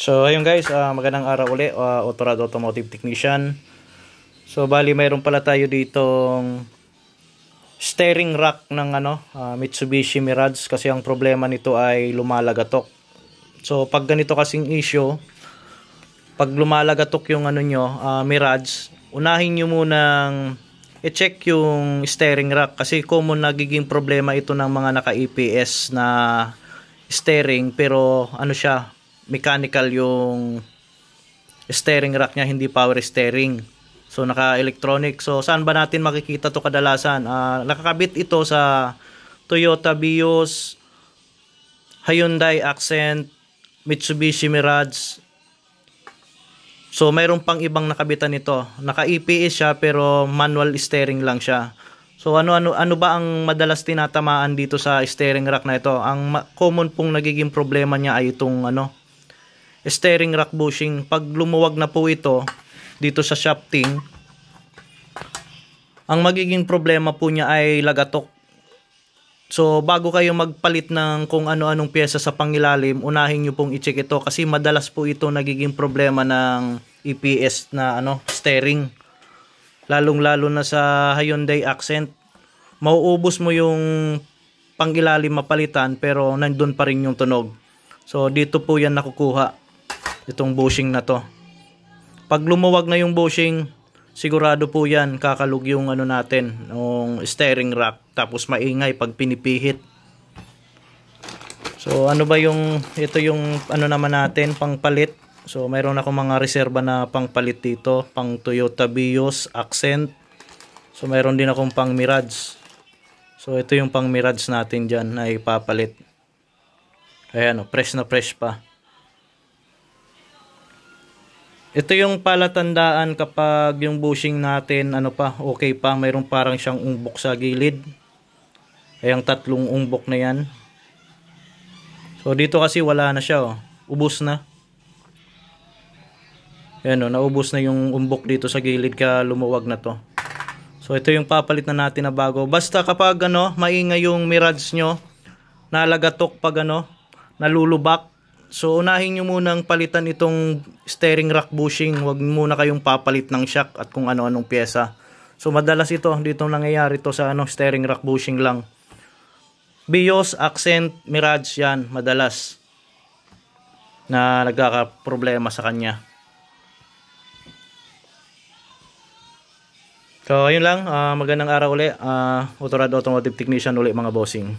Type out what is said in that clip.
So ayun guys, magandang araw uli, Autorad Automotive Technician. So bali mayroon pala tayo ditong steering rack ng Mitsubishi Mirage, kasi ang problema nito ay lumalagatok. So pag ganito kasing issue, pag lumalagatok yung Mirage, unahin nyo munang i-check yung steering rack, kasi common nagiging problema ito ng mga naka-EPS na steering, pero mechanical yung steering rack niya, hindi power steering. So naka-electronic. So saan ba natin makikita to kadalasan? Nakakabit ito sa Toyota Vios, Hyundai Accent, Mitsubishi Mirage. So mayroon pang ibang nakabitan nito. Naka-EPS siya pero manual steering lang siya. So ano ba ang madalas tinatamaan dito sa steering rack na ito? Ang common pong nagiging problema niya ay itong steering rack bushing. Pag lumuwag na po ito dito sa shafting, ang magiging problema po niya ay lagatok. So bago kayo magpalit ng kung ano-anong pyesa sa pangilalim, unahin nyo pong i-check ito, kasi madalas po ito nagiging problema ng EPS na steering. Lalong-lalo na sa Hyundai Accent, mauubos mo yung pangilalim mapalitan pero nandun pa rin yung tunog. So dito po yan nakukuha, itong bushing na to. Pag lumuwag na yung bushing, sigurado po yan kakalug yung yung steering rack, tapos maingay pag pinipihit. So ito yung naman natin pangpalit. So mayroon ako mga reserba na pangpalit dito, pang Toyota Vios, Accent. So mayroon din akong pang Mirage. So ito yung pang Mirage natin dyan na ipapalit. Ayan, fresh na fresh pa. Ito yung palatandaan kapag yung bushing natin okay pa, mayroon parang siyang umbok sa gilid. Ayang tatlong umbok na yan. So dito kasi wala na siya, ubos na. Ayan, naubos na yung umbok dito sa gilid kaya lumuwag na to. So ito yung papalit na natin na bago. Basta kapag maingay yung Mirage nyo, nalagatok pag nalulubak, so unahin nyo munang palitan itong steering rack bushing. Huwag muna kayong papalit ng shock at kung ano-anong pyesa. So madalas dito nangyayari to sa steering rack bushing lang. Vios, Accent, Mirage, yan madalas na nagkaka-problema sa kanya. So ayun lang, magandang araw uli, Autorad Automotive Technician uli mga bossing.